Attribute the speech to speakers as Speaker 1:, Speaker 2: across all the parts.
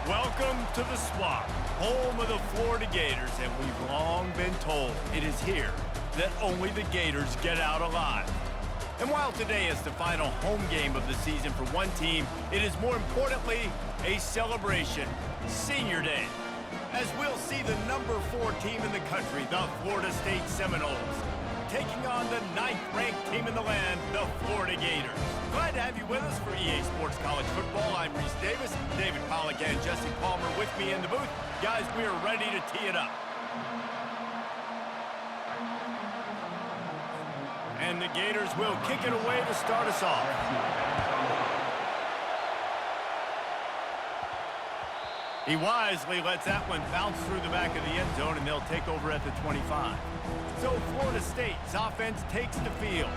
Speaker 1: Welcome to the Swamp, home of the Florida Gators, and we've long been told it is here that only the Gators get out alive. And while today is the final home game of the season for one team, it is more importantly a celebration, Senior Day, as we'll see the number 4 team in the country, the Florida State Seminoles, taking on the 9th-ranked team in the land, the Florida Gators. Glad to have you with us for EA Sports College Football. I'm Reese Davis, David Pollack and Jesse Palmer with me in the booth. Guys, we are ready to tee it up. And the Gators will kick it away to start us off. He wisely lets that one bounce through the back of the end zone, and they'll take over at the 25. So Florida State's offense takes the field.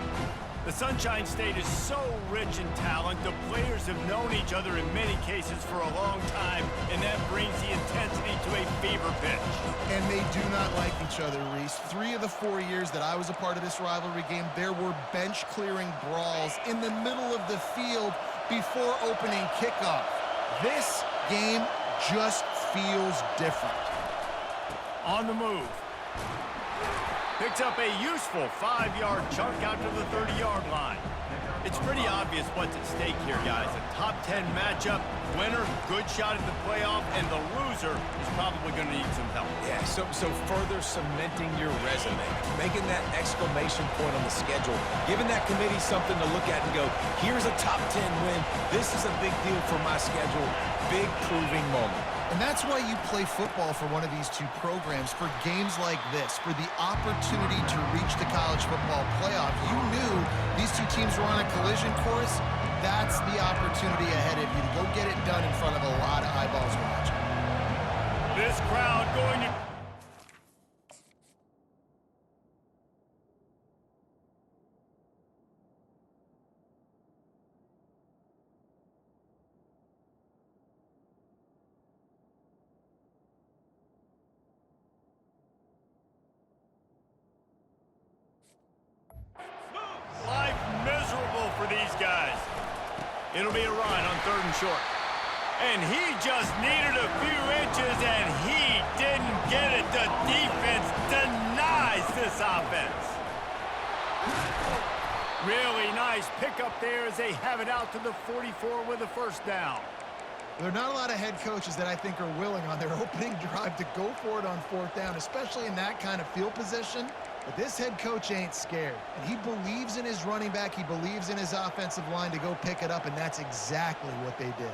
Speaker 1: The Sunshine State is so rich in talent. The players have known each other in many cases for a long time, and that brings the intensity to a fever pitch.
Speaker 2: And they do not like each other, Reese. 3 of the 4 years that I was a part of this rivalry game, there were bench-clearing brawls in the middle of the field before opening kickoff. This game just feels different.
Speaker 1: On the move. Picks up a useful 5-yard chunk out to the 30-yard line. It's pretty obvious what's at stake here, guys. A top 10 matchup, winner, good shot at the playoff, and the loser is probably going to need some help.
Speaker 3: Yeah, so further cementing your resume, making that exclamation point on the schedule, giving that committee something to look at and go, here's a top 10 win. This is a big deal for my schedule. Big proving moment.
Speaker 2: And that's why you play football for one of these 2 programs, for games like this, for the opportunity to reach the college football playoff. You knew these 2 teams were on a collision course. That's the opportunity ahead of you to go get it done in front of a lot of eyeballs watching.
Speaker 1: This crowd going to... Life miserable for these guys. It'll be a run on 3rd and short. And he just needed a few inches, and he didn't get it. The defense denies this offense. Really nice pickup there as they have it out to the 44 with a first down.
Speaker 2: There are not a lot of head coaches that I think are willing on their opening drive to go for it on 4th down, especially in that kind of field position. But this head coach ain't scared. And he believes in his running back. He believes in his offensive line to go pick it up, and that's exactly what they did.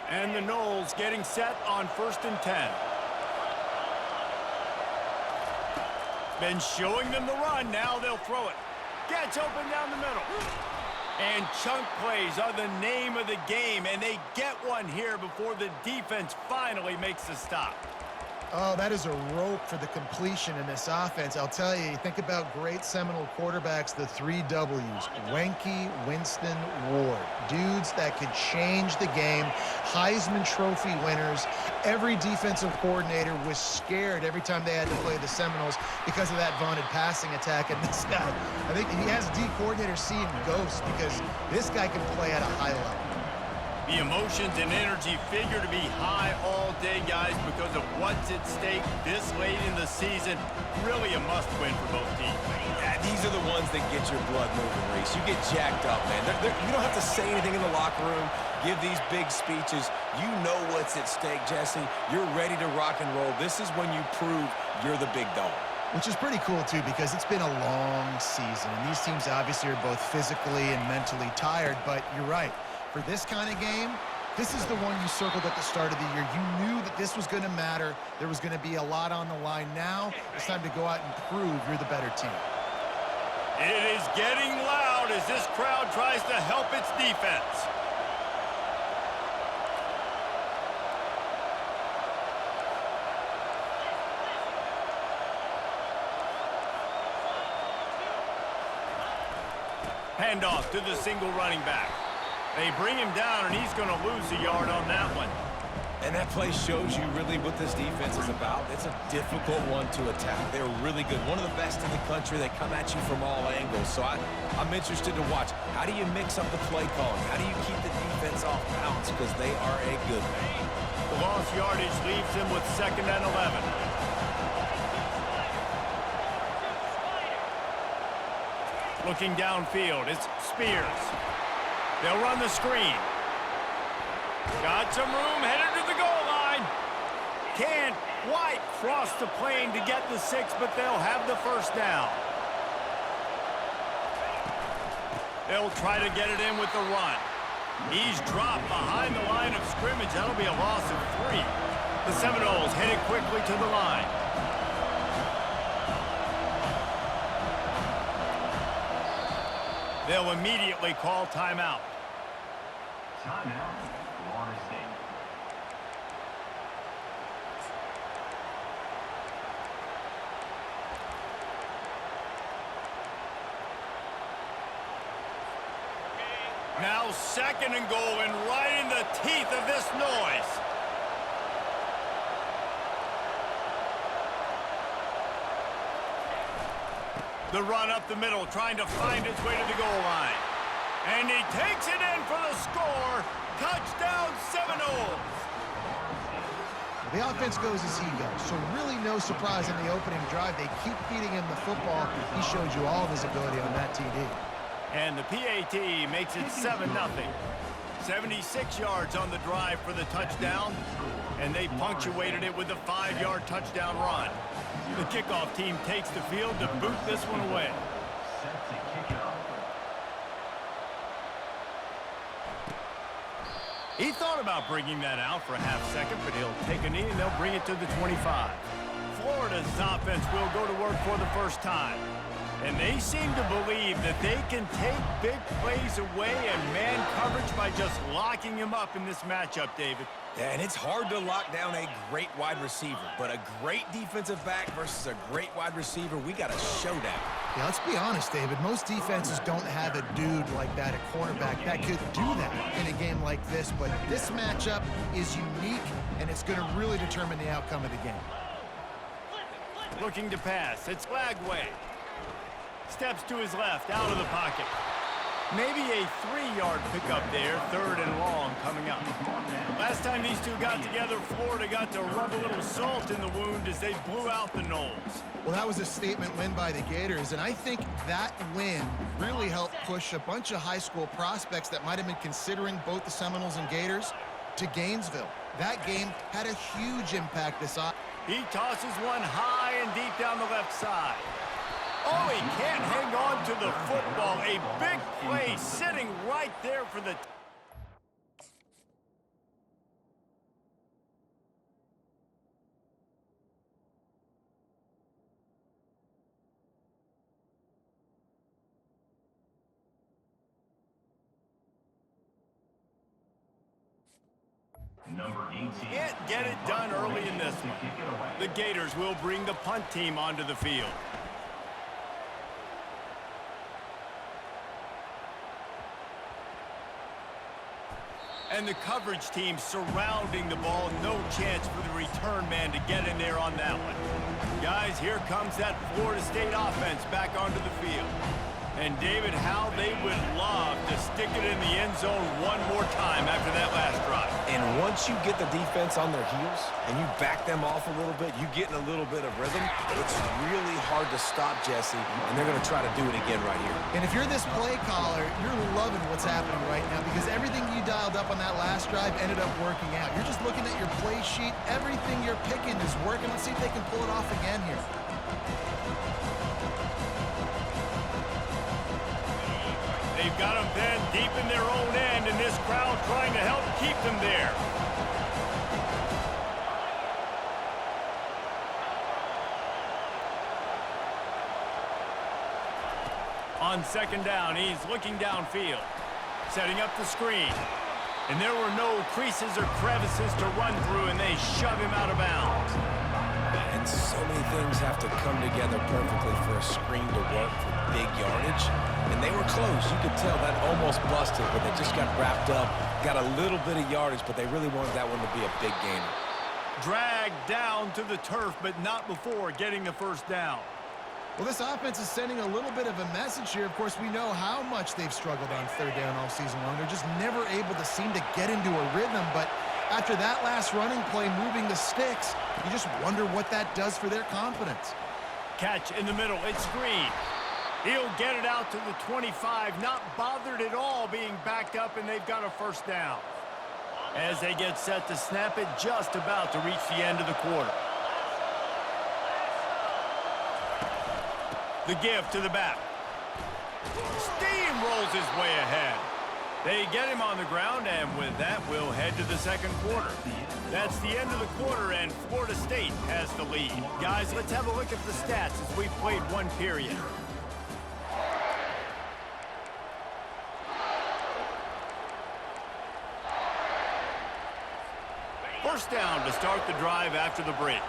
Speaker 1: And the Noles getting set on 1st and 10. Been showing them the run. Now they'll throw it. Gets open down the middle. And chunk plays are the name of the game, and they get one here before the defense finally makes the stop.
Speaker 2: Oh, that is a rope for the completion in this offense. I'll tell you, you think about great Seminole quarterbacks, the 3 W's, Wenke, Winston, Ward. Dudes that could change the game, Heisman Trophy winners. Every defensive coordinator was scared every time they had to play the Seminoles because of that vaunted passing attack. And this guy, I think he has D coordinators seeing ghosts because this guy can play at a high level.
Speaker 1: The emotions and energy figure to be high all day, guys, because of what's at stake this late in the season. Really a must-win for both teams.
Speaker 3: Yeah, these are the ones that get your blood moving, Reese. You get jacked up, man. You don't have to say anything in the locker room, give these big speeches. You know what's at stake, Jesse. You're ready to rock and roll. This is when you prove you're the big dog.
Speaker 2: Which is pretty cool, too, because it's been a long season. And these teams obviously are both physically and mentally tired, but you're right. For this kind of game, this is the one you circled at the start of the year. You knew that this was going to matter. There was going to be a lot on the line. Now it's time to go out and prove you're the better team.
Speaker 1: It is getting loud as this crowd tries to help its defense. Handoff to the single running back. They bring him down, and he's going to lose a yard on that one.
Speaker 3: And that play shows you really what this defense is about. It's a difficult one to attack. They're really good. One of the best in the country. They come at you from all angles. So I'm interested to watch. How do you mix up the play calling? How do you keep the defense off balance? Because they are a good team.
Speaker 1: The lost yardage leaves them with 2nd and 11. Looking downfield, it's Spears. They'll run the screen. Got some room, headed to the goal line. Can't quite cross the plane to get the 6, but they'll have the 1st down. They'll try to get it in with the run. He's dropped behind the line of scrimmage. That'll be a loss of 3. The Seminoles headed quickly to the line. They'll immediately call timeout.
Speaker 4: Timeout, Florida State.
Speaker 1: Now 2nd and goal, and right in the teeth of this noise. The run up the middle, trying to find its way to the goal line. And he takes it in for the score. Touchdown, Seminoles.
Speaker 2: The offense goes as he goes, so really no surprise in the opening drive. They keep feeding him the football. He showed you all of his ability on that TD.
Speaker 1: And the PAT makes it 7-0. 76 yards on the drive for the touchdown, and they punctuated it with a 5-yard touchdown run. The kickoff team takes the field to boot this one away.
Speaker 4: Set to kick it off.
Speaker 1: He thought about bringing that out for a half-second, but he'll take a knee and they'll bring it to the 25. Florida's offense will go to work for the 1st time. And they seem to believe that they can take big plays away and man coverage by just locking him up in this matchup, David.
Speaker 3: Yeah, and it's hard to lock down a great wide receiver, but a great defensive back versus a great wide receiver, we got a showdown.
Speaker 2: Yeah, let's be honest, David. Most defenses don't have a dude like that, a cornerback, that could do that in a game like this. But this matchup is unique, and it's going to really determine the outcome of the game.
Speaker 1: Looking to pass. It's Lagway. Steps to his left, out of the pocket. Maybe a 3-yard pickup there, 3rd and long coming up. Last time these two got together, Florida got to rub a little salt in the wound as they blew out the Noles.
Speaker 2: Well, that was a statement win by the Gators, and I think that win really helped push a bunch of high school prospects that might have been considering both the Seminoles and Gators to Gainesville. That game had a huge impact this offseason.
Speaker 1: He tosses one high and deep down the left side. Oh, he can't hang on to the football. A big play sitting right there for the...
Speaker 4: Number 18.
Speaker 1: Can't get it done early in this one. The Gators will bring the punt team onto the field. And the coverage team surrounding the ball. No chance for the return man to get in there on that one. Guys, here comes that Florida State offense back onto the field. And David, how they would love to stick it in the end zone one more time after that last drive.
Speaker 3: And once you get the defense on their heels and you back them off a little bit, you get in a little bit of rhythm, it's really hard to stop, Jesse, and they're going to try to do it again right here.
Speaker 2: And if you're this play caller, you're loving what's happening right now because everything you dialed up on that last drive ended up working out. You're just looking at your play sheet. Everything you're picking is working. Let's see if they can pull it off again here.
Speaker 1: They've got them then deep in their own end, and this crowd trying to help keep them there. On 2nd down, he's looking downfield, setting up the screen. And there were no creases or crevices to run through, and they shove him out of bounds.
Speaker 3: And So many things have to come together perfectly for a screen to work for big yardage. And they were close. You could tell that almost busted, but they just got wrapped up, got a little bit of yardage, but they really wanted that one to be a big gainer.
Speaker 1: Dragged down to the turf, but not before getting the first down.
Speaker 2: Well, this offense is sending a little bit of a message here. Of course, we know how much they've struggled on third down all season long. They're just never able to seem to get into a rhythm, but after that last running play moving the sticks, you just wonder what that does for their confidence.
Speaker 1: Catch in the middle. It's Green. He'll get it out to the 25, not bothered at all being backed up, and they've got a first down. As they get set to snap it, just about to reach the end of the quarter. The give to the back. Steamrolls his way ahead. They get him on the ground, and with that, we'll head to the second quarter. That's the end of the quarter, and Florida State has the lead. Guys, let's have a look at the stats as we've played one period. First down to start the drive after the break.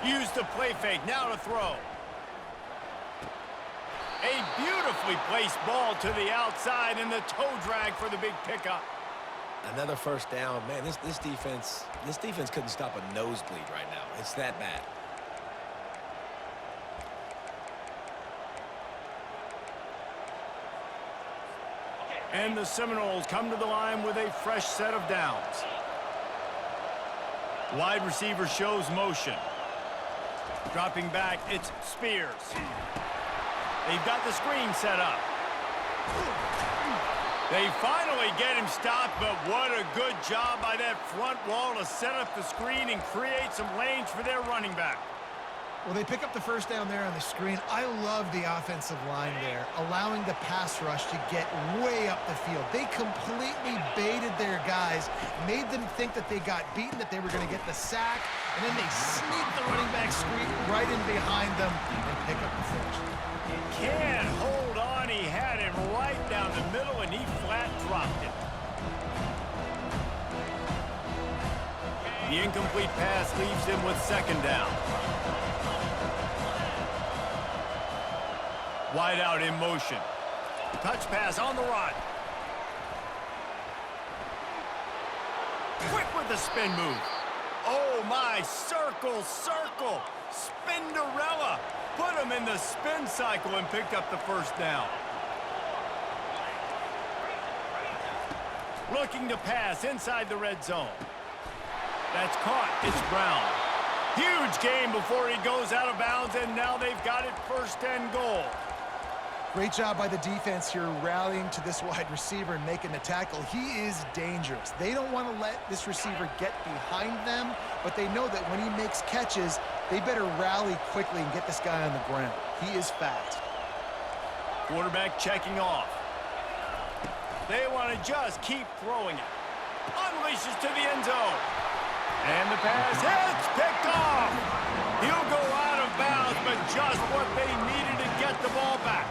Speaker 1: Use the play fake, now to throw. A beautifully placed ball to the outside and the toe drag for the big pickup.
Speaker 3: Another first down. Man, this defense couldn't stop a nosebleed right now. It's that bad.
Speaker 1: And the Seminoles come to the line with a fresh set of downs. Wide receiver shows motion. Dropping back, it's Spears. They've got the screen set up. They finally get him stopped, but what a good job by that front wall to set up the screen and create some lanes for their running back.
Speaker 2: Well, they pick up the first down there on the screen. I love the offensive line there, allowing the pass rush to get way up the field. They completely baited their guys, made them think that they got beaten, that they were going to get the sack, and then they sneak the running back screen right in behind them and pick up the first.
Speaker 1: Can't hold on. He had him right down the middle, and he flat dropped it. The incomplete pass leaves them with second down. Wide out in motion. Touch pass on the run. Quick with the spin move. Oh my, circle, circle. Spinderella. Put him in the spin cycle and picked up the first down. Looking to pass inside the red zone. That's caught. It's Brown. Huge game before he goes out of bounds, and now they've got it first and goal.
Speaker 2: Great job by the defense here rallying to this wide receiver and making the tackle. He is dangerous. They don't want to let this receiver get behind them, but they know that when he makes catches, they better rally quickly and get this guy on the ground. He is fast.
Speaker 1: Quarterback checking off. They want to just keep throwing it. Unleashes to the end zone. And the pass hits, picked off. He'll go out of bounds, but just what they needed to get the ball back.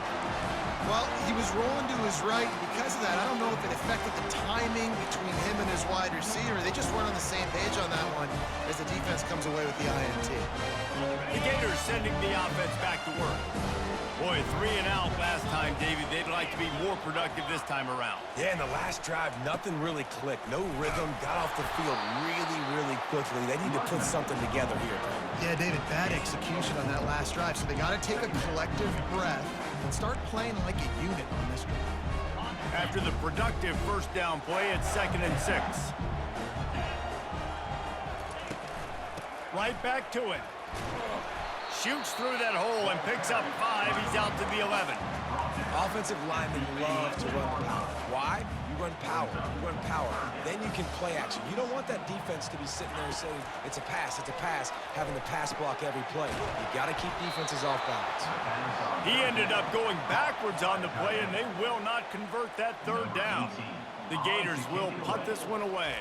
Speaker 2: Well, he was rolling to his right. Because of that, I don't know if it affected the timing between him and his wide receiver. They just weren't on the same page on that one as the defense comes away with the INT.
Speaker 1: The Gators sending the offense back to work. Boy, 3 and out last time, David. They'd like to be more productive this time around.
Speaker 3: Yeah, in the last drive, nothing really clicked. No rhythm, got off the field really, really quickly. They need to put something together here.
Speaker 2: Yeah, David, bad execution on that last drive. So they got to take a collective breath and start playing like a unit on this drive.
Speaker 1: After the productive first down play, it's 2nd and 6. Right back to it. Shoots through that hole and picks up 5. He's out to the 11.
Speaker 3: Offensive linemen love to run power. Why? You run power. You run power. Then you can play action. You don't want that defense to be sitting there saying, it's a pass, having to pass block every play. You got to keep defenses off balance.
Speaker 1: He ended up going backwards on the play, and they will not convert that third down. The Gators will punt this one away.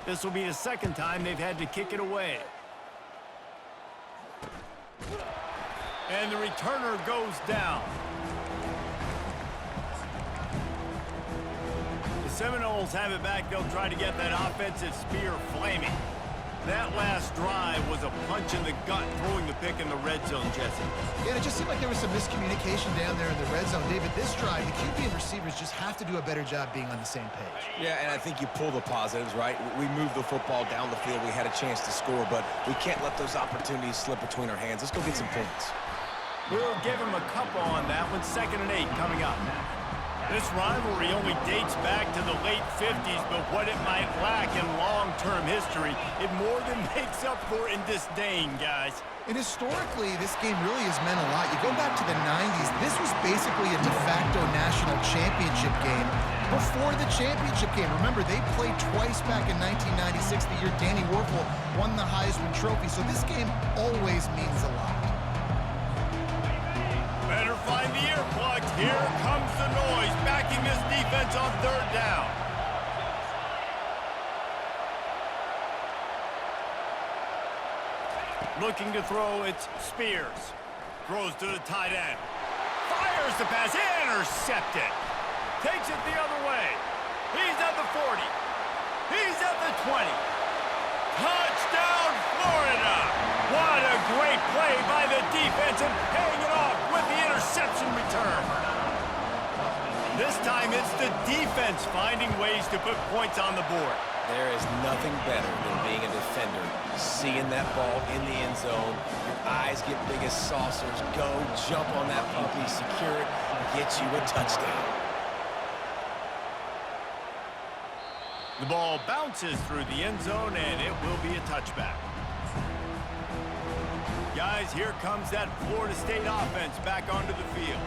Speaker 1: This will be the second time they've had to kick it away. And the returner goes down. The Seminoles have it back. They'll try to get that offensive spear flaming. That last drive was a punch in the gut, throwing the pick in the red zone, Jesse.
Speaker 2: Yeah, it just seemed like there was some miscommunication down there in the red zone. David, this drive, the QB and receivers just have to do a better job being on the same page.
Speaker 3: Yeah, and I think you pull the positives, right? We moved the football down the field. We had a chance to score, but we can't let those opportunities slip between our hands. Let's go get some points.
Speaker 1: We'll give him a couple on that one. 2nd and 8 coming up. This rivalry only dates back to the late 50s, but what it might lack in long-term history, it more than makes up for in disdain, guys.
Speaker 2: And historically, this game really has meant a lot. You go back to the 90s, this was basically a de facto national championship game before the championship game. Remember, they played twice back in 1996, the year Danny Werfel won the Heisman Trophy. So this game always means a lot.
Speaker 1: Better find the earplugs. Here comes the noise, backing this defense on 3rd down. Looking to throw, it's Spears. Throws to the tight end. Fires the pass, intercepted. Takes it the other way. He's at the 40. He's at the 20. Touchdown, Florida! What a great play by the defense and paying it off with the interception return. This time it's the defense finding ways to put points on the board.
Speaker 3: There is nothing better than being a defender, seeing that ball in the end zone. Your eyes get big as saucers. Go, jump on that puppy, secure it, get you a touchdown.
Speaker 1: The ball bounces through the end zone, and it will be a touchback. Guys, here comes that Florida State offense back onto the field.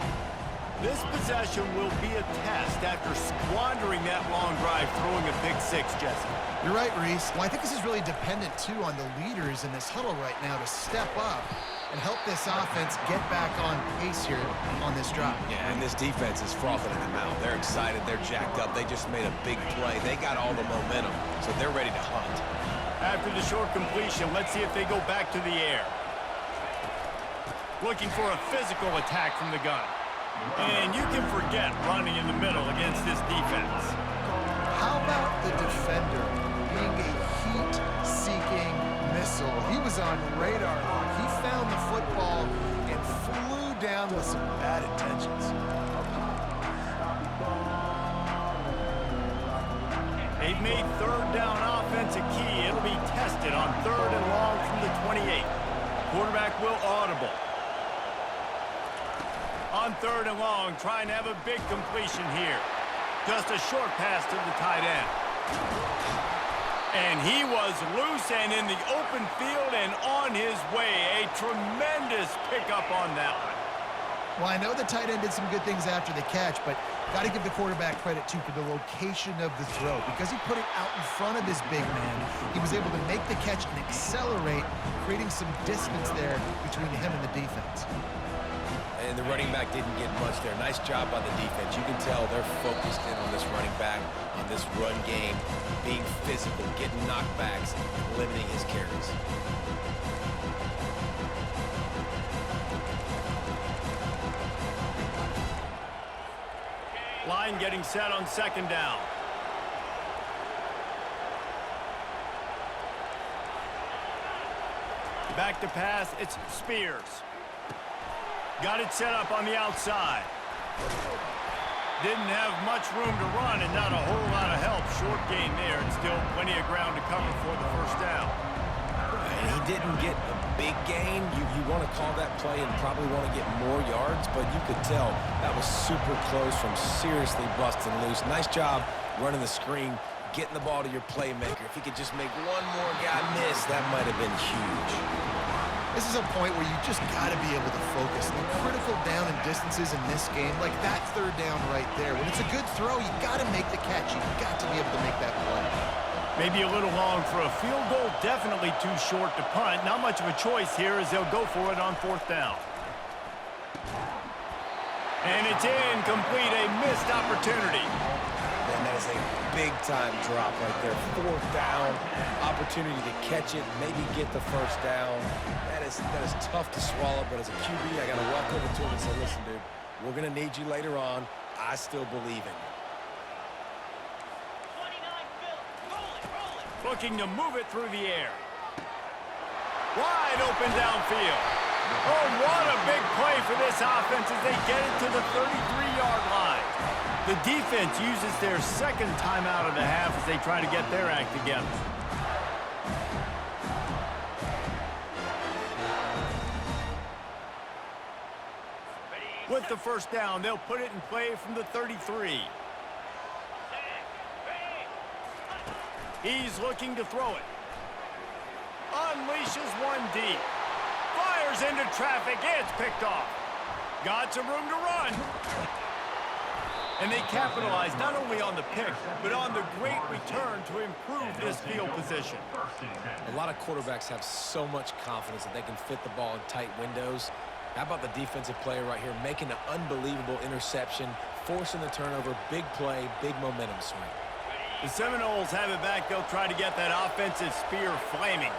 Speaker 1: This possession will be a test after squandering that long drive, throwing a pick 6, Jesse.
Speaker 2: You're right, Reese. Well, I think this is really dependent, too, on the leaders in this huddle right now to step up and help this offense get back on pace here on this drive.
Speaker 3: Yeah, and this defense is frothing at the mouth. They're excited. They're jacked up. They just made a big play. They got all the momentum, so they're ready to hunt.
Speaker 1: After the short completion, let's see if they go back to the air. Looking for a physical attack from the gun. And you can forget running in the middle against this defense.
Speaker 2: How about the defender being a heat-seeking missile? He was on radar lock. He found the football and flew down with some bad intentions.
Speaker 1: They've made 3rd down offense a key. It'll be tested on 3rd and long from the 28. Quarterback will audible. On 3rd and long, trying to have a big completion here. Just a short pass to the tight end. And he was loose and in the open field and on his way. A tremendous pickup on that one.
Speaker 2: Well, I know the tight end did some good things after the catch, but got to give the quarterback credit, too, for the location of the throw. Because he put it out in front of his big man, he was able to make the catch and accelerate, creating some distance there between him and the defense.
Speaker 3: And the running back didn't get much there. Nice job by the defense. You can tell they're focused in on this running back, on this run game, being physical, getting knockbacks, and limiting his carries.
Speaker 1: Line getting set on 2nd down. Back to pass, it's Spears. Got it set up on the outside. Didn't have much room to run and not a whole lot of help. Short gain there and still plenty of ground to cover for the 1st down.
Speaker 3: And he didn't get a big gain. You want to call that play and probably want to get more yards, but you could tell that was super close from seriously busting loose. Nice job running the screen, getting the ball to your playmaker. If he could just make one more guy miss, that might have been huge.
Speaker 2: This is a point where you just got to be able to focus. The critical down and distances in this game, like that 3rd down right there. When it's a good throw, you got to make the catch. You got to be able to make that play.
Speaker 1: Maybe a little long for a field goal. Definitely too short to punt. Not much of a choice here as they'll go for it on 4th down. And it's incomplete, a missed opportunity.
Speaker 3: And that is a big-time drop right there. 4th down, opportunity to catch it, maybe get the 1st down. That is tough to swallow, but as a QB, I got to walk over to him and say, listen, dude, we're going to need you later on. I still believe in you.
Speaker 1: Looking to move it through the air. Wide open downfield. Oh, what a big play for this offense as they get it to the 33-yard line. The defense uses their second timeout of the half as they try to get their act together. With the first down, they'll put it in play from the 33. He's looking to throw it. Unleashes one deep. Fires into traffic. It's picked off. Got some room to run. And they capitalize not only on the pick, but on the great return to improve this field position.
Speaker 3: A lot of quarterbacks have so much confidence that they can fit the ball in tight windows. How about the defensive player right here making an unbelievable interception, forcing the turnover, big play, big momentum swing.
Speaker 1: The Seminoles have it back. They'll try to get that offensive spear flaming.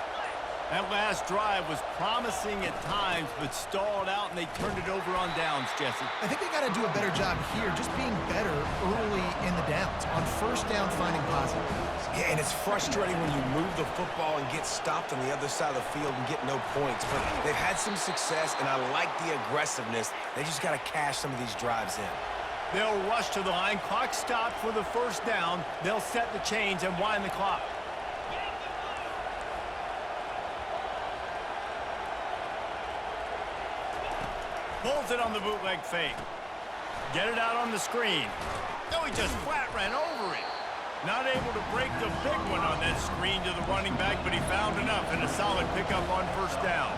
Speaker 1: That last drive was promising at times, but stalled out, and they turned it over on downs, Jesse.
Speaker 2: I think they got to do a better job here, just being better early in the downs, on first down finding positive.
Speaker 3: Yeah, and it's frustrating when you move the football and get stopped on the other side of the field and get no points. But they've had some success, and I like the aggressiveness. They just got to cash some of these drives in.
Speaker 1: They'll rush to the line. Clock stopped for the first down. They'll set the chains and wind the clock. Pulls it on the bootleg fake. Get it out on the screen. No, he just flat ran over it. Not able to break the big one on that screen to the running back, but he found enough and a solid pickup on first down.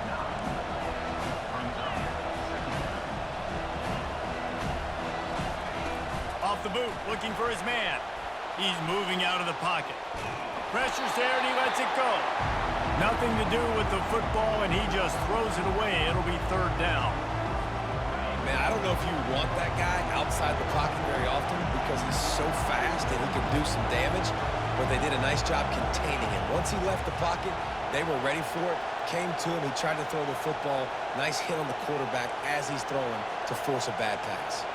Speaker 1: Off the boot, looking for his man. He's moving out of the pocket. Pressure's there, and he lets it go. Nothing to do with the football, and he just throws it away. It'll be third down.
Speaker 3: Man, I don't know if you want that guy outside the pocket very often because he's so fast and he can do some damage, but they did a nice job containing him. Once he left the pocket, they were ready for it, came to him, he tried to throw the football. Nice hit on the quarterback as he's throwing to force a bad pass.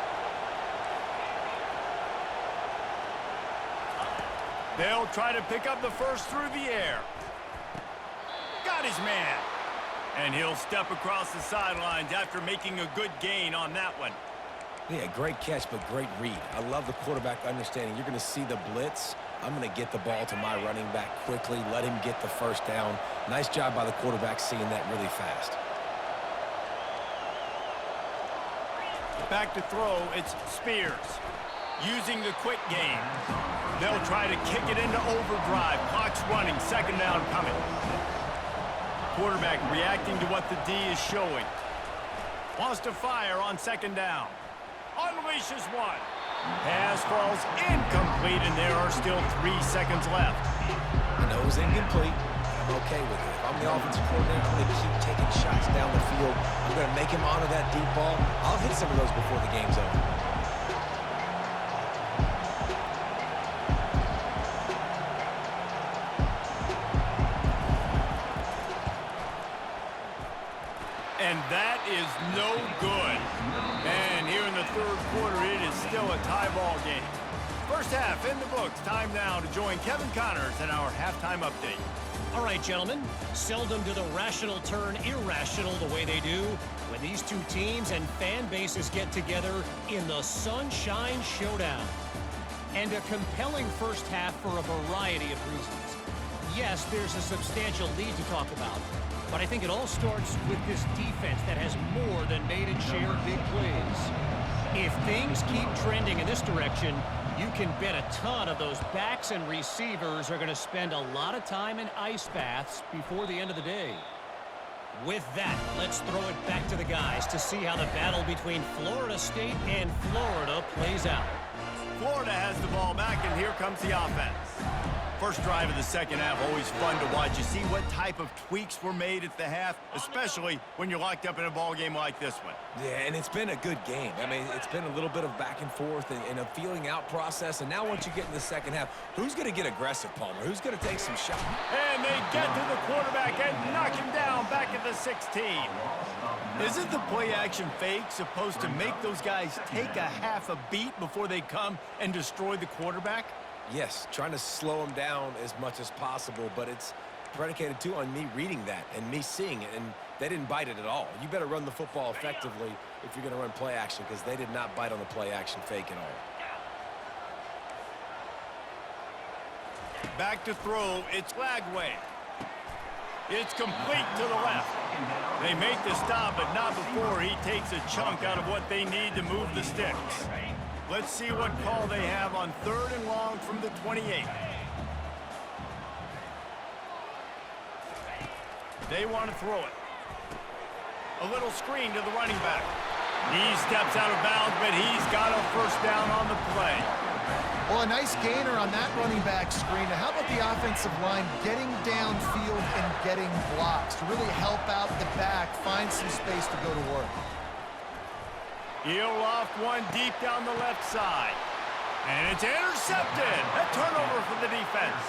Speaker 1: They'll try to pick up the first through the air. Got his man. And he'll step across the sidelines after making a good gain on that one.
Speaker 3: Yeah, great catch, but great read. I love the quarterback understanding. You're going to see the blitz. I'm going to get the ball to my running back quickly, let him get the first down. Nice job by the quarterback seeing that really fast.
Speaker 1: Back to throw, it's Spears. Using the quick game. They'll try to kick it into overdrive. Clock's running, second down coming. Quarterback reacting to what the D is showing. Wants to fire on second down. Unleashes one. Pass falls incomplete, and there are still 3 seconds left.
Speaker 3: I know it was incomplete. I'm okay with it. If I'm the offensive coordinator, I'm going to keep taking shots down the field. I'm going to make him honor that deep ball. I'll hit some of those before the game's over.
Speaker 1: And that is no good. And here in the third quarter, it is still a tie ball game. First half in the books. Time now to join Kevin Connors in our halftime update.
Speaker 5: All right, gentlemen. Seldom do the rational turn irrational the way they do when these two teams and fan bases get together in the Sunshine Showdown. And a compelling first half for a variety of reasons. Yes, there's a substantial lead to talk about, but I think it all starts with this defense that has more than made its share of big plays. If things keep trending in this direction, you can bet a ton of those backs and receivers are going to spend a lot of time in ice baths before the end of the day. With that, let's throw it back to the guys to see how the battle between Florida State and Florida plays out.
Speaker 1: Florida has the ball back, and here comes the offense. First drive of the second half, always fun to watch. You see what type of tweaks were made at the half, especially when you're locked up in a ball game like this one.
Speaker 3: Yeah, and it's been a good game. I mean, it's been a little bit of back and forth and a feeling out process. And now once you get in the second half, who's going to get aggressive, Palmer? Who's going to take some shots?
Speaker 1: And they get to the quarterback and knock him down back at the 16. Isn't the play-action fake supposed to make those guys take a half a beat before they come and destroy the quarterback?
Speaker 3: Yes, trying to slow him down as much as possible, but it's predicated, too, on me reading that and me seeing it, and they didn't bite it at all. You better run the football effectively if you're going to run play action, because they did not bite on the play action fake at all.
Speaker 1: Back to throw, it's Lagway. It's complete to the left. They make the stop, but not before he takes a chunk out of what they need to move the sticks. Let's see what call they have on 3rd and long from the 28. They want to throw it. A little screen to the running back. He steps out of bounds, but he's got a first down on the play.
Speaker 2: Well, a nice gainer on that running back screen. Now, how about the offensive line getting downfield and getting blocks to really help out the back, find some space to go to work?
Speaker 1: He'll loft one deep down the left side. And it's intercepted. A turnover for the defense.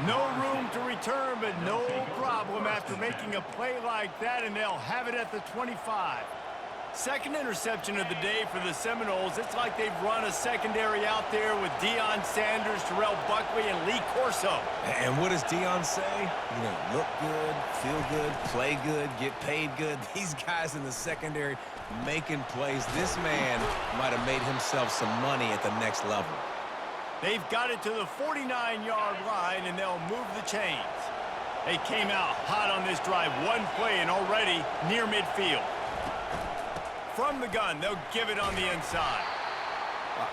Speaker 1: No room to return, but no problem after making a play like that, and they'll have it at the 25. Second interception of the day for the Seminoles. It's like they've run a secondary out there with Deion Sanders, Terrell Buckley, and Lee Corso.
Speaker 3: And what does Deion say? You know, look good, feel good, play good, get paid good. These guys in the secondary making plays. This man might have made himself some money at the next level.
Speaker 1: They've got it to the 49-yard line, and they'll move the chains. They came out hot on this drive. One play and already near midfield. From the gun, they'll give it on the inside.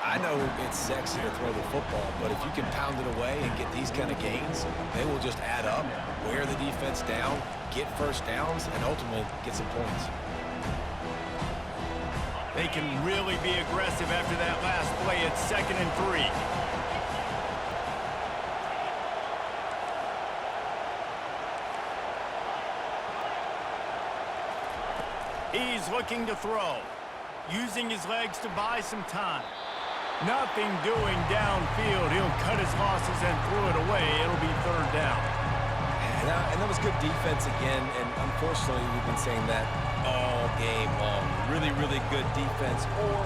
Speaker 3: I know it's sexy to throw the football, but if you can pound it away and get these kind of gains, they will just add up, wear the defense down, get first downs, and ultimately get some points.
Speaker 1: They can really be aggressive after that last play. It's 2nd and 3. He's looking to throw, using his legs to buy some time. Nothing doing downfield. He'll cut his losses and throw it away. It'll be 3rd down.
Speaker 3: And that was good defense again, and unfortunately we've been saying that all game long. Really, really good defense. Or,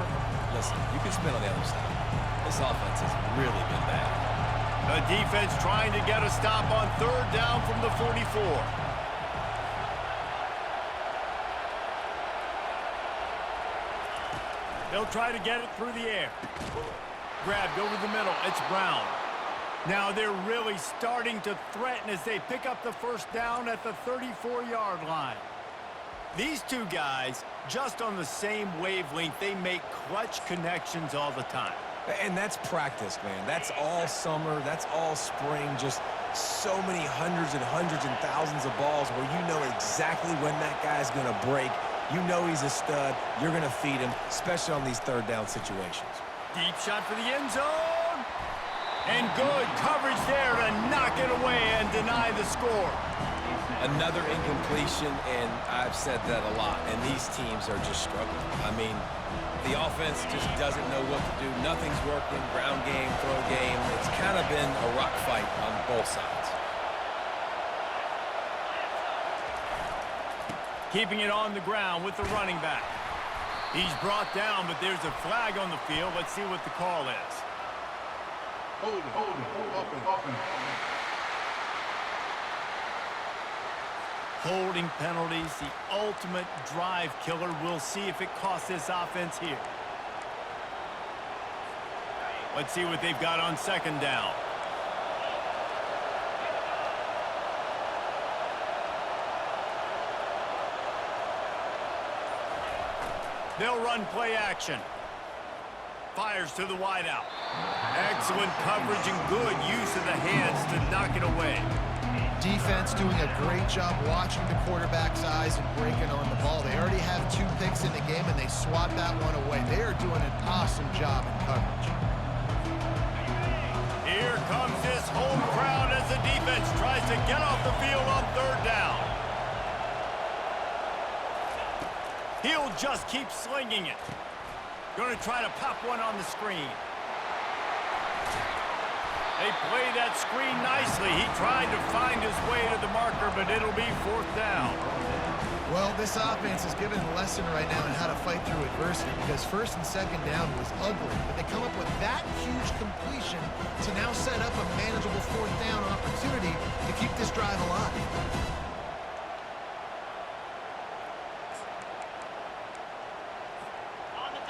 Speaker 3: listen, you can spin on the other side. This offense has really been bad.
Speaker 1: The defense trying to get a stop on 3rd down from the 44. They'll try to get it through the air. Grabbed over the middle. It's Brown. Now they're really starting to threaten as they pick up the first down at the 34-yard line. These two guys, just on the same wavelength, they make clutch connections all the time.
Speaker 3: And that's practice, man. That's all summer. That's all spring. Just so many hundreds and thousands of balls where you know exactly when that guy's going to break. You know he's a stud. You're going to feed him, especially on these 3rd down situations.
Speaker 1: Deep shot for the end zone. And good coverage there to knock it away and deny the score.
Speaker 3: Another incompletion, and I've said that a lot, and these teams are just struggling. I mean, the offense just doesn't know what to do. Nothing's working. Ground game, throw game. It's kind of been a rock fight on both sides.
Speaker 1: Keeping it on the ground with the running back. He's brought down, but there's a flag on the field. Let's see what the call is.
Speaker 6: Hold it.
Speaker 1: Holding penalties, the ultimate drive killer. We'll see if it costs this offense here. Let's see what they've got on 2nd down. They'll run play action. Fires to the wideout. Excellent coverage and good use of the hands to knock it away.
Speaker 2: Defense doing a great job watching the quarterback's eyes and breaking on the ball. They already have 2 picks in the game, and they swat that one away. They are doing an awesome job in coverage.
Speaker 1: Here comes this home crowd as the defense tries to get off the field on 3rd down. He'll just keep slinging it. Going to try to pop one on the screen. They play that screen nicely. He tried to find his way to the marker, but it'll be 4th down.
Speaker 2: Well, this offense is given a lesson right now on how to fight through adversity because first and second down was ugly, but they come up with that huge completion to now set up a manageable fourth down opportunity to keep this drive alive.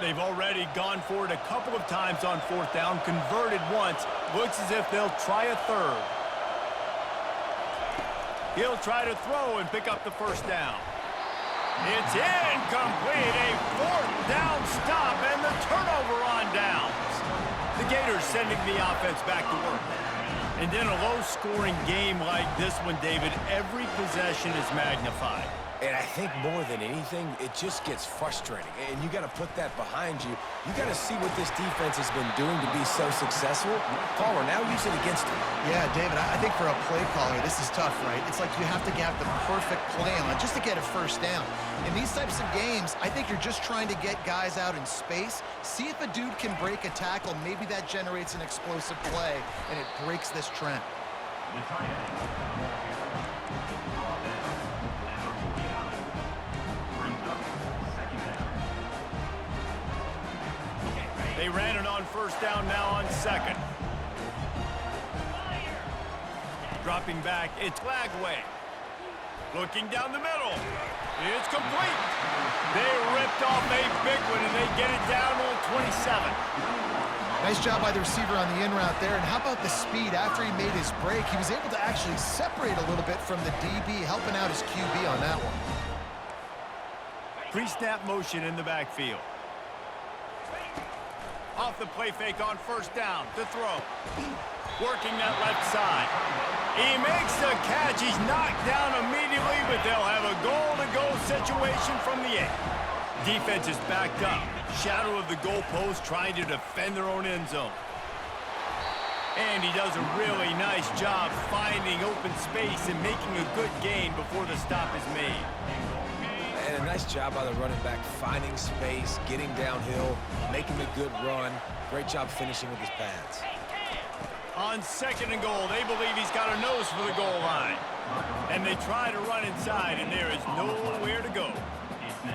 Speaker 1: They've already gone for it a couple of times on fourth down, converted once. Looks as if they'll try a third. He'll try to throw and pick up the first down. It's incomplete, a fourth down stop, and the turnover on downs. The Gators sending the offense back to work. And in a low-scoring game like this one, David, every possession is magnified.
Speaker 3: And I think more than anything, it just gets frustrating. And you got to put that behind you. You got to see what this defense has been doing to be so successful. Caller, now use it against him.
Speaker 2: Yeah, David, I think for a play caller, this is tough, right? It's like you have to have the perfect play on just to get a first down. In these types of games, I think you're just trying to get guys out in space, see if a dude can break a tackle. Maybe that generates an explosive play, and it breaks this trend.
Speaker 4: The tight end.
Speaker 1: They ran it on first down, now on second. Dropping back, it's Lagway. Looking down the middle. It's complete. They ripped off a big one, and they get it down to 27.
Speaker 2: Nice job by the receiver on the in route there. And how about the speed after he made his break? He was able to actually separate a little bit from the DB, helping out his QB on that one.
Speaker 1: Pre-snap motion in the backfield. Off the play fake on first down to throw. Working that left side. He makes the catch. He's knocked down immediately, but they'll have a goal-to-go situation from the 8. Defense is backed up. Shadow of the goalpost trying to defend their own end zone. And he does a really nice job finding open space and making a good gain before the stop is made.
Speaker 3: And a nice job by the running back, finding space, getting downhill, making a good run. Great job finishing with his pads.
Speaker 1: On second and goal, they believe he's got a nose for the goal line. And they try to run inside, and there is nowhere to go.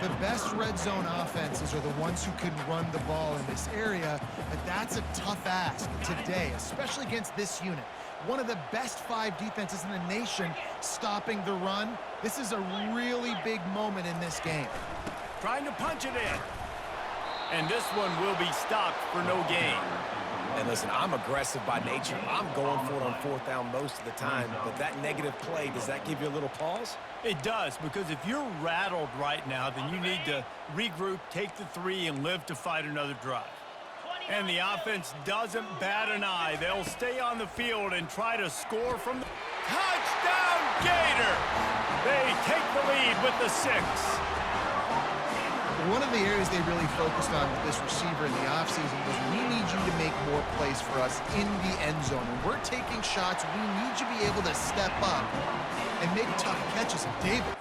Speaker 2: The best red zone offenses are the ones who can run the ball in this area, but that's a tough ask today, especially against this unit. One of the best 5 defenses in the nation stopping the run. This is a really big moment in this game.
Speaker 1: Trying to punch it in. And this one will be stopped for no gain.
Speaker 3: And listen, I'm aggressive by nature. I'm going for it on fourth down most of the time, but that negative play, does that give you a little pause?
Speaker 1: It does, because if you're rattled right now, then you need to regroup, take the 3, and live to fight another drive. And the offense doesn't bat an eye. They'll stay on the field and try to score from the... Touchdown, Gators! They take the lead with the 6.
Speaker 2: One of the areas they really focused on with this receiver in the offseason was we need you to make more plays for us in the end zone. When we're taking shots, we need you to be able to step up and make tough catches. And David,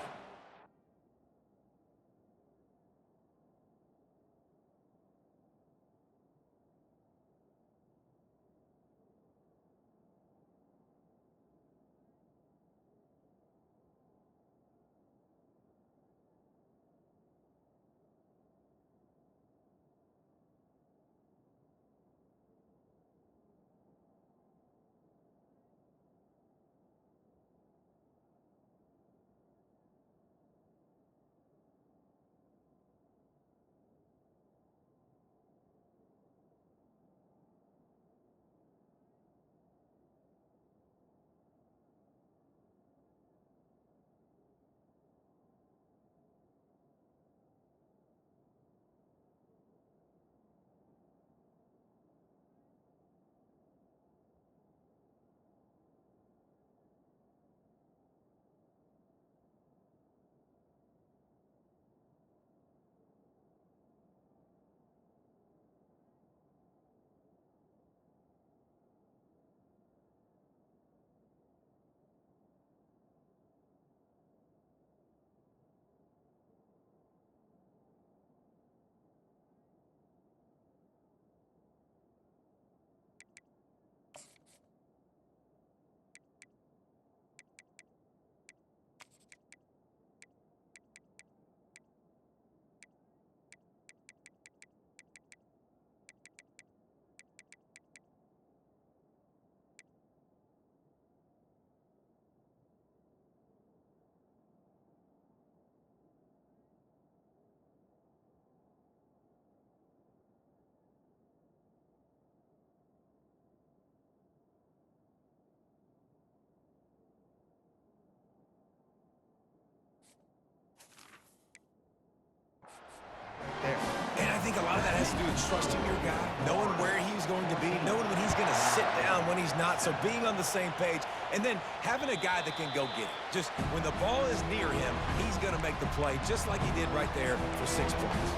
Speaker 3: a lot of that has to do with trusting your guy, knowing where he's going to be, knowing when he's going to sit down, when he's not. So being on the same page, and then having a guy that can go get it. Just when the ball is near him, he's going to make the play just like he did right there for 6 points.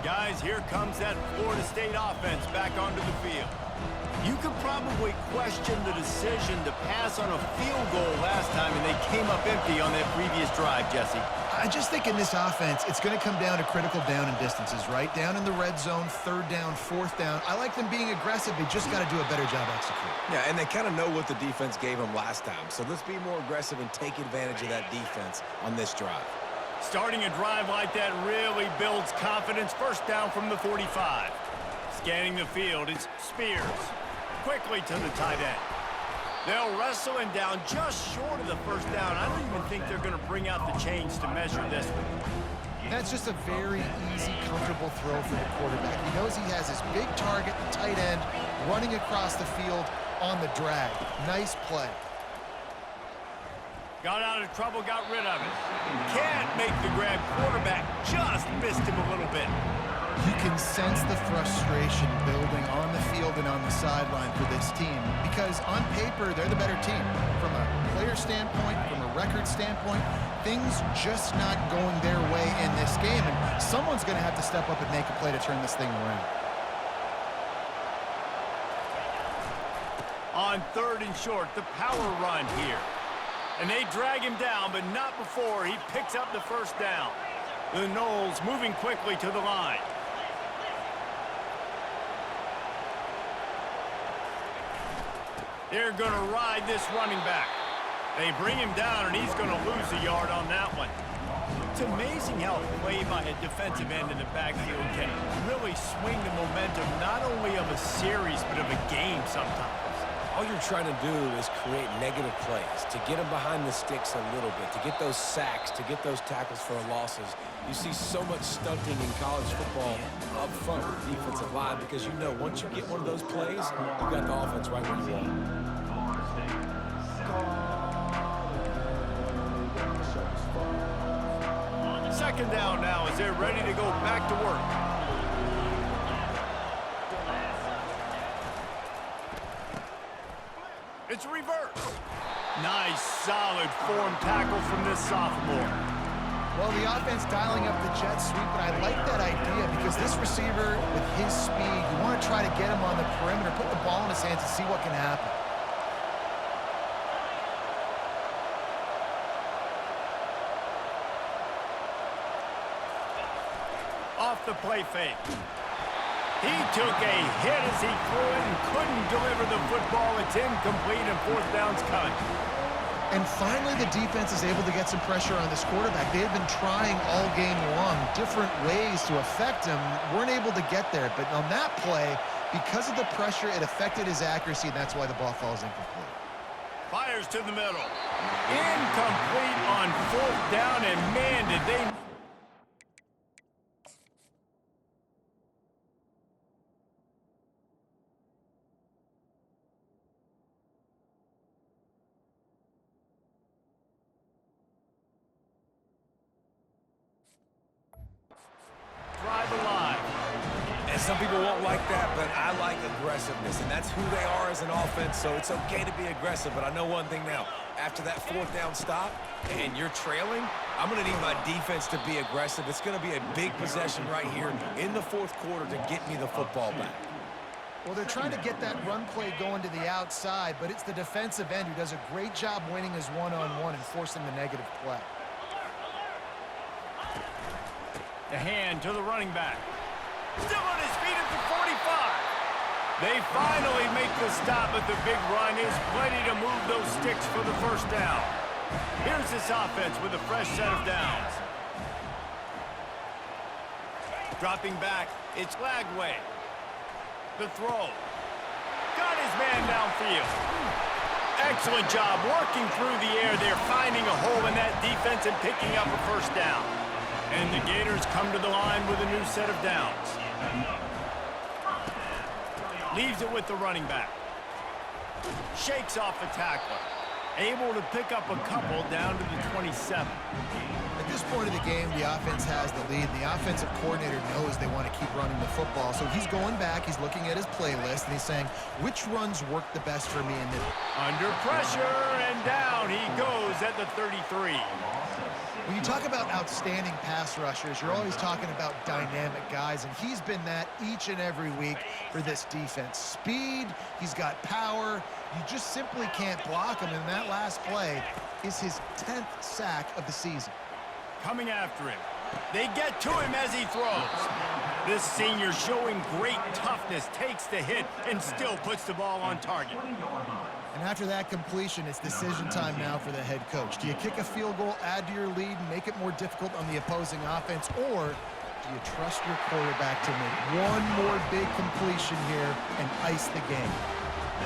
Speaker 1: Guys, here comes that Florida State offense back onto the field. You could probably question the decision to pass on a field goal last time, and they came up empty on that previous drive, Jesse.
Speaker 2: I just think in this offense, it's going to come down to critical down and distances, right? Down in the red zone, 3rd down, 4th down. I like them being aggressive. They just got to do a better job executing.
Speaker 3: Yeah, and they kind of know what the defense gave them last time. So let's be more aggressive and take advantage of that defense on this drive.
Speaker 1: Starting a drive like that really builds confidence. 1st down from the 45. Scanning the field, it's Spears. Quickly to the tight end. They'll wrestle him down just short of the 1st down. I don't even think they're going to bring out the chains to measure this one.
Speaker 2: That's just a very easy, comfortable throw for the quarterback. He knows he has his big target, the tight end, running across the field on the drag. Nice play.
Speaker 1: Got out of trouble, got rid of it. Can't make the grab. Quarterback just missed him a little bit.
Speaker 2: You can sense the frustration building on the field and on the sideline for this team because on paper, they're the better team. From a player standpoint, from a record standpoint, things just not going their way in this game, and someone's going to have to step up and make a play to turn this thing around.
Speaker 1: On 3rd and short, the power run here. And they drag him down, but not before he picks up the 1st down. The Noles moving quickly to the line. They're going to ride this running back. They bring him down, and he's going to lose a yard on that one. It's amazing how a play by a defensive end in the backfield can really swing the momentum not only of a series, but of a game sometimes.
Speaker 3: All you're trying to do is create negative plays, to get them behind the sticks a little bit, to get those sacks, to get those tackles for losses. You see so much stunting in college football up front with the defensive line because you know once you get one of those plays, you got the offense right where you want it.
Speaker 1: 2nd down now as they're ready to go back to work. It's reverse. Nice, solid form tackle from this sophomore.
Speaker 2: Well, the offense dialing up the jet sweep, but I like that idea because this receiver, with his speed, you want to try to get him on the perimeter, put the ball in his hands and see what can happen.
Speaker 1: Off the play fake. He took a hit as he threw it and couldn't deliver the football. It's incomplete and 4th down's coming.
Speaker 2: And finally, the defense is able to get some pressure on this quarterback. They had been trying all game long, different ways to affect him, weren't able to get there. But on that play, because of the pressure, it affected his accuracy, and that's why the ball falls incomplete.
Speaker 1: Fires to the middle. Incomplete on 4th down, and man, did they... drive alive.
Speaker 3: And some people won't like that, but I like aggressiveness, and that's who they are as an offense, so it's okay to be aggressive. But I know one thing now. After that 4th down stop and you're trailing, I'm going to need my defense to be aggressive. It's going to be a big possession right here in the 4th quarter to get me the football back.
Speaker 2: Well, they're trying to get that run play going to the outside, but it's the defensive end who does a great job winning his one-on-one and forcing the negative play.
Speaker 1: The hand to the running back. Still on his feet at the 45. They finally make the stop, but the big run is plenty to move those sticks for the 1st down. Here's this offense with a fresh set of downs. Dropping back, it's Lagway. The throw. Got his man downfield. Excellent job working through the air. They're finding a hole in that defense and picking up a 1st down. And the Gators come to the line with a new set of downs. Leaves it with the running back. Shakes off the tackler. Able to pick up a couple down to the 27.
Speaker 3: The
Speaker 2: At this point of the game, the offense has the lead. The offensive coordinator knows they want to keep running the football. So he's going back, he's looking at his playlist, and he's saying, which runs work the best for me in this?
Speaker 1: Under pressure, and down he goes at the 33.
Speaker 2: When you talk about outstanding pass rushers, you're always talking about dynamic guys, and he's been that each and every week for this defense. Speed, he's got power. You just simply can't block him, and that last play is his 10th sack of the season.
Speaker 1: Coming after him. They get to him as he throws. This senior showing great toughness, takes the hit, and still puts the ball on target.
Speaker 2: And after that completion, it's decision time now for the head coach. Do you kick a field goal, add to your lead, and make it more difficult on the opposing offense, or do you trust your quarterback to make one more big completion here and ice the game?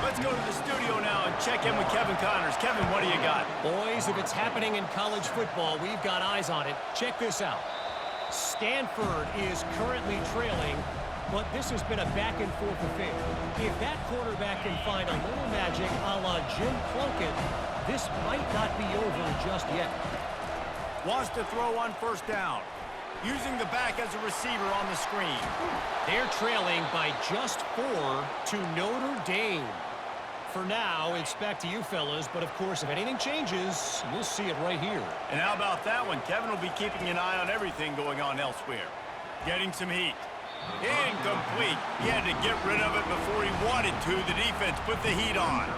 Speaker 1: Let's go to the studio now and check in with Kevin Connors. Kevin, what do you got?
Speaker 5: Boys, if it's happening in college football, we've got eyes on it. Check this out. Stanford is currently trailing, but this has been a back-and-forth affair. If that quarterback can find a little magic a la Jim Plunkett, this might not be over just yet.
Speaker 1: Wants to throw on first down. Using the back as a receiver on the screen.
Speaker 5: They're trailing by just 4 to Notre Dame. For now, it's back to you fellas, but of course, if anything changes, you'll see it right here.
Speaker 1: And how about that one? Kevin will be keeping an eye on everything going on elsewhere. Getting some heat. Incomplete. He had to get rid of it before he wanted to. The defense put the heat on.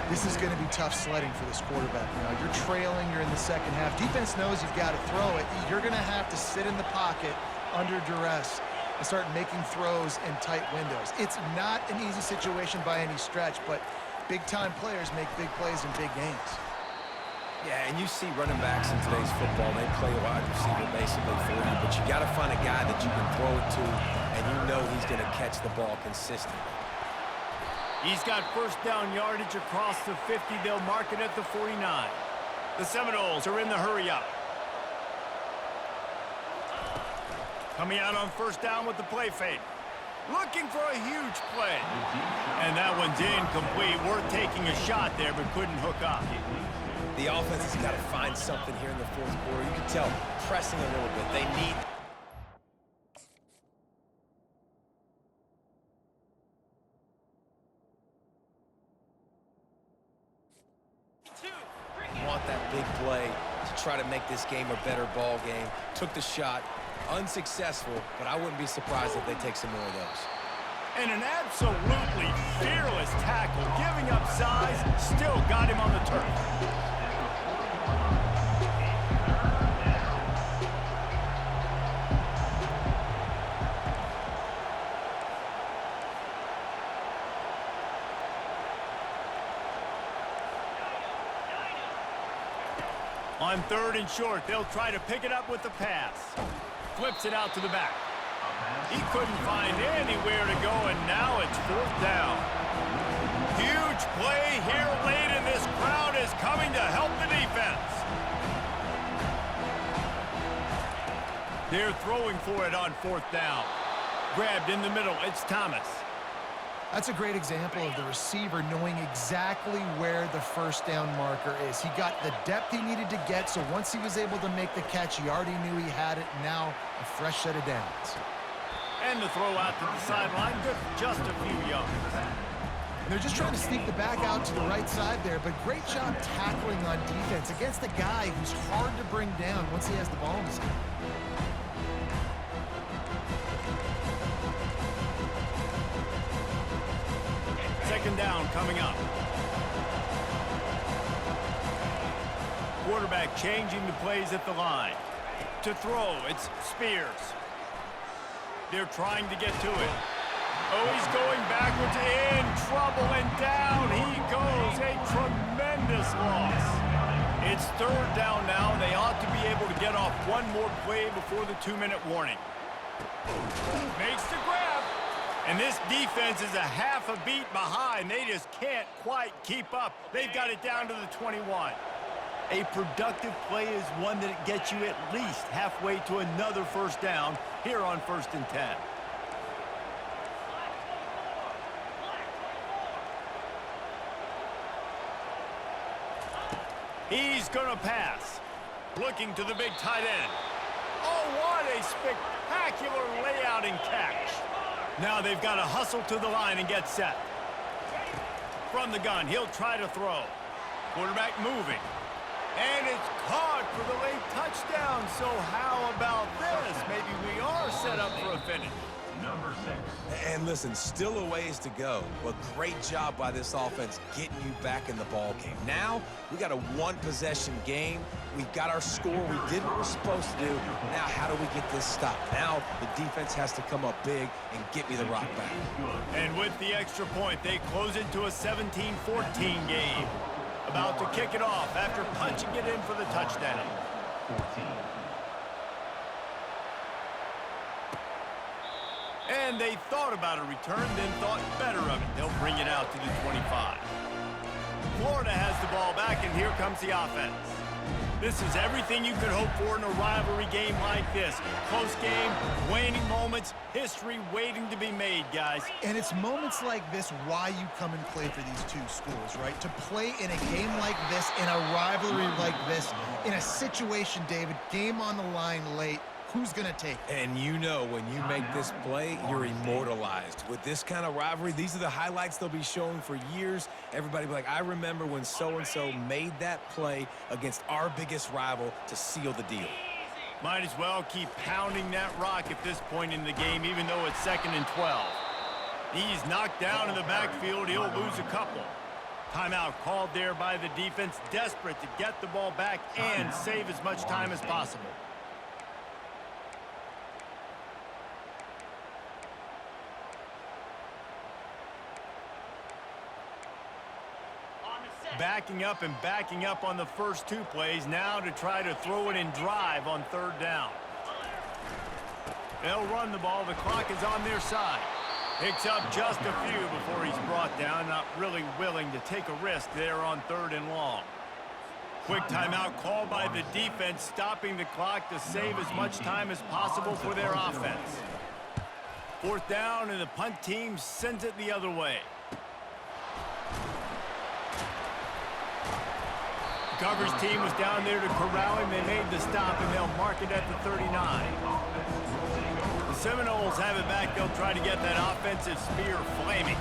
Speaker 2: This is going to be tough sledding for this quarterback. Now, you're trailing, you're in the second half. Defense knows you've got to throw it. You're going to have to sit in the pocket under duress and start making throws in tight windows. It's not an easy situation by any stretch, but big-time players make big plays in big games.
Speaker 3: Yeah, and you see running backs in today's football, they play wide receiver basically for you, but you got to find a guy that you can throw it to, and you know he's going to catch the ball consistently.
Speaker 1: He's got first down yardage across the 50. They'll mark it at the 49. The Seminoles are in the hurry-up. Coming out on first down with the play fake. Looking for a huge play. And that one's incomplete. Worth taking a shot there, but couldn't hook up.
Speaker 3: The offense has got to find something here in the fourth quarter. You can tell, pressing a little bit. They need... want that big play to try to make this game a better ball game. Took the shot, unsuccessful, but I wouldn't be surprised if they take some more of those.
Speaker 1: And an absolutely fearless tackle, giving up size, still got him on the turf. On third and short, they'll try to pick it up with the pass. Flips it out to the back. He couldn't find anywhere to go, and now it's fourth down. Huge play here late, and this crowd is coming to help the defense. They're throwing for it on fourth down. Grabbed in the middle, it's Thomas.
Speaker 2: That's a great example of the receiver knowing exactly where the first down marker is. He got the depth he needed to get, so once he was able to make the catch, he already knew he had it. Now a fresh set of downs.
Speaker 1: And the throw out to the sideline, good for just a few yards.
Speaker 2: And they're just trying to sneak the back out to the right side there, but great job tackling on defense against a guy who's hard to bring down once he has the ball in his hand.
Speaker 1: Second down coming up. Quarterback changing the plays at the line. To throw, it's Spears. They're trying to get to it. Oh, he's going backwards, in trouble, and down he goes. A tremendous loss. It's third down now, and they ought to be able to get off one more play before the 2-minute warning. Makes the grab. And this defense is a half a beat behind. They just can't quite keep up. They've got it down to the 21. A productive play is one that gets you at least halfway to another first down here on 1st and 10. He's going to pass. Looking to the big tight end. Oh, what a spectacular layout and catch. Now they've got to hustle to the line and get set. From the gun, he'll try to throw. Quarterback moving. And it's caught for the late touchdown. So how about this? Maybe we are set up for a finish.
Speaker 4: Number 6.
Speaker 3: And listen, still a ways to go, but great job by this offense getting you back in the ball game. Now, we got a one-possession game. We've got our score. We did what we're supposed to do. Now, how do we get this stopped? Now, the defense has to come up big and get me the rock back.
Speaker 1: And with the extra point, they close it to a 17-14 game. About to kick it off after punching it in for the touchdown.
Speaker 4: 14.
Speaker 1: And they thought about a return, then thought better of it. They'll bring it out to the 25. Florida has the ball back, and here comes the offense. This is everything you could hope for in a rivalry game like this. Close game, waning moments, history waiting to be made, guys.
Speaker 2: And it's moments like this why you come and play for these two schools, right? To play in a game like this, in a rivalry like this, in a situation, David, game on the line late, who's going to take it?
Speaker 3: And you know when you make this play, you're immortalized. With this kind of rivalry, these are the highlights they'll be showing for years. Everybody will be like, I remember when so-and-so made that play against our biggest rival to seal the deal.
Speaker 1: Might as well keep pounding that rock at this point in the game, even though it's 2nd and 12. He's knocked down in the backfield. He'll lose a couple. Timeout called there by the defense, desperate to get the ball back and save as much time as possible. Backing up on the first two plays, now to try to throw it and drive on 3rd down. They'll run the ball. The clock is on their side. Picks up just a few before he's brought down. Not really willing to take a risk there on 3rd and long. Quick timeout called by the defense, stopping the clock to save as much time as possible for their offense. 4th down, and the punt team sends it the other way. Coverage team was down there to corral him. They made the stop, and they'll mark it at the 39. The Seminoles have it back. They'll try to get that offensive spear flaming.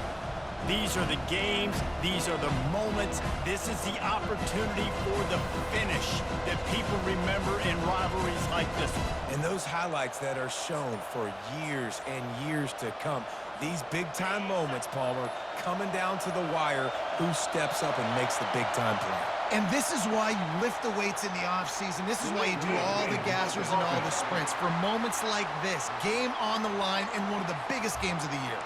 Speaker 1: These are the games. These are the moments. This is the opportunity for the finish that people remember in rivalries like this one.
Speaker 3: And those highlights that are shown for years and years to come. These big-time moments, Palmer, coming down to the wire, who steps up and makes the big-time play.
Speaker 2: And this is why you lift the weights in the offseason. This is why you do all the gassers and all the sprints. For moments like this, game on the line in one of the biggest games of the year.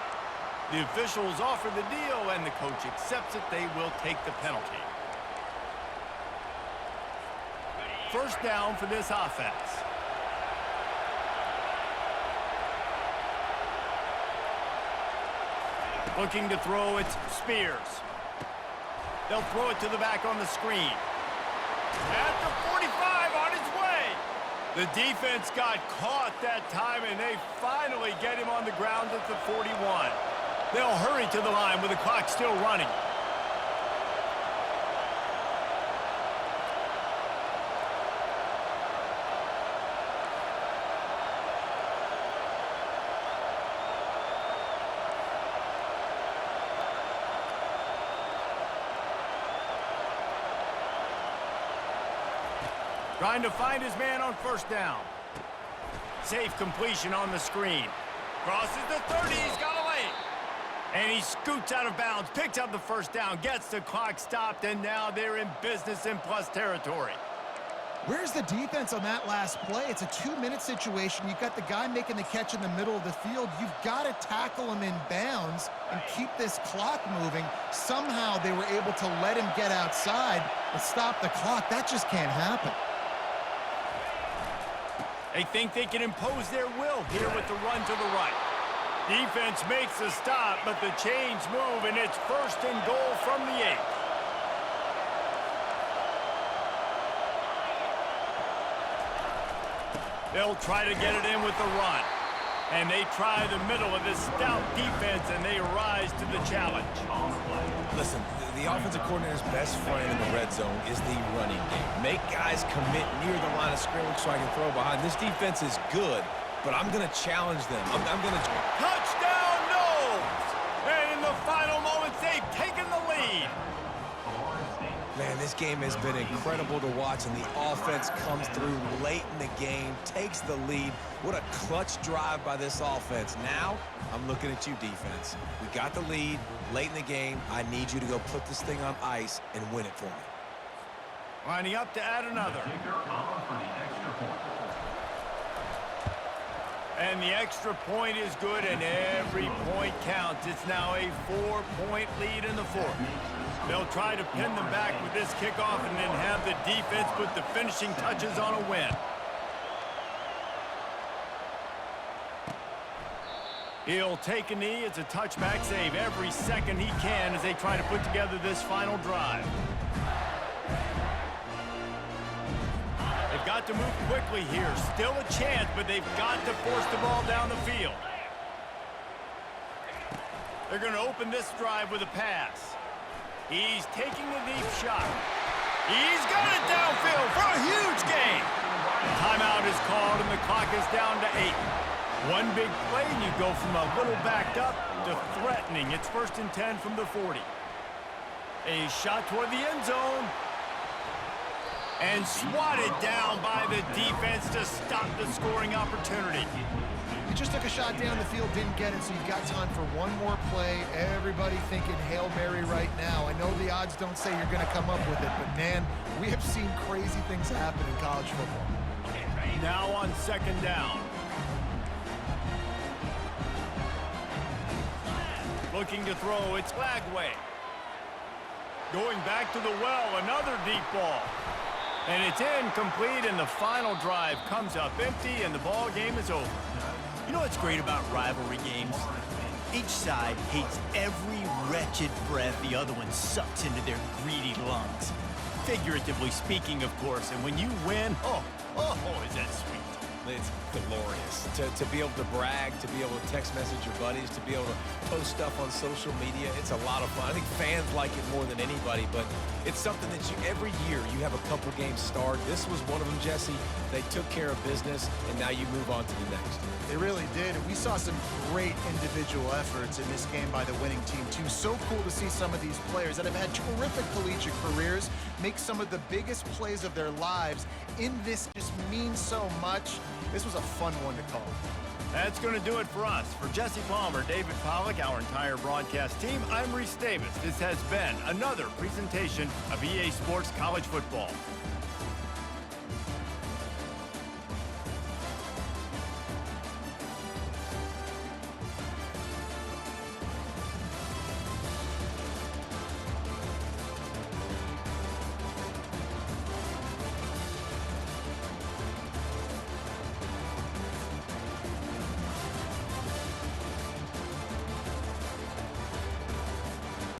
Speaker 1: The officials offer the deal, and the coach accepts it. They will take the penalty. 1st down for this offense. Looking to throw, it's Spears. They'll throw it to the back on the screen. At the 45, on his way. The defense got caught that time, and they finally get him on the ground at the 41. They'll hurry to the line with the clock still running. Trying to find his man on 1st down. Safe completion on the screen. Crosses the 30, he's got a lane. And he scoots out of bounds, picks up the 1st down, gets the clock stopped, and now they're in business in plus territory.
Speaker 2: Where's the defense on that last play? It's a 2-minute situation. You've got the guy making the catch in the middle of the field. You've got to tackle him in bounds and keep this clock moving. Somehow they were able to let him get outside and stop the clock. That just can't happen.
Speaker 1: They think they can impose their will here with the run to the right. Defense makes the stop, but the chains move, and it's 1st and goal from the 8. They'll try to get it in with the run. And they try the middle of this stout defense, and they rise to the challenge.
Speaker 3: Listen, the offensive coordinator's best friend in the red zone is the running game. Make guys commit near the line of scrimmage so I can throw behind. This defense is good, but I'm going to challenge them. I'm going to...
Speaker 1: Touchdown, Knowles! And in the final moments, they've taken the lead.
Speaker 3: Man, this game has been incredible to watch, and the offense comes through late in the game, takes the lead. What a clutch drive by this offense. Now, I'm looking at you, defense. We got the lead late in the game. I need you to go put this thing on ice and win it for me.
Speaker 1: Lining up to add another. And the extra point is good, and every point counts. It's now a 4-point lead in the fourth. They'll try to pin them back with this kickoff and then have the defense put the finishing touches on a win. He'll take a knee. It's a touchback save every second he can as they try to put together this final drive. They've got to move quickly here. Still a chance, but they've got to force the ball down the field. They're going to open this drive with a pass. He's taking the deep shot. He's got it downfield for a huge gain. Timeout is called, and the clock is down to 8. One big play, and you go from a little backed up to threatening. It's 1st and 10 from the 40. A shot toward the end zone. And swatted down by the defense to stop the scoring opportunity.
Speaker 2: You just took a shot down the field, didn't get it, so you've got time for one more play. Everybody thinking Hail Mary right now. I know the odds don't say you're going to come up with it, but, man, we have seen crazy things happen in college football.
Speaker 1: Now on 2nd down. Looking to throw, it's Lagway. Going back to the well, another deep ball. And it's incomplete, and the final drive comes up empty, and the ball game is over. You know what's great about rivalry games? Each side hates every wretched breath the other one sucks into their greedy lungs. Figuratively speaking, of course, and when you win, oh, is that sweet.
Speaker 3: It's glorious to be able to brag, to be able to text message your buddies, to be able to post stuff on social media. It's a lot of fun. I think fans like it more than anybody, but it's something that every year you have a couple games start. This was one of them, Jesse. They took care of business, and now you move on to the next.
Speaker 2: They really did, and we saw some great individual efforts in this game by the winning team, too. So cool to see some of these players that have had terrific collegiate careers make some of the biggest plays of their lives in this just means so much. This was a fun one to call.
Speaker 1: That's going to do it for us. For Jesse Palmer, David Pollack, our entire broadcast team, I'm Reese Davis. This has been another presentation of EA Sports College Football.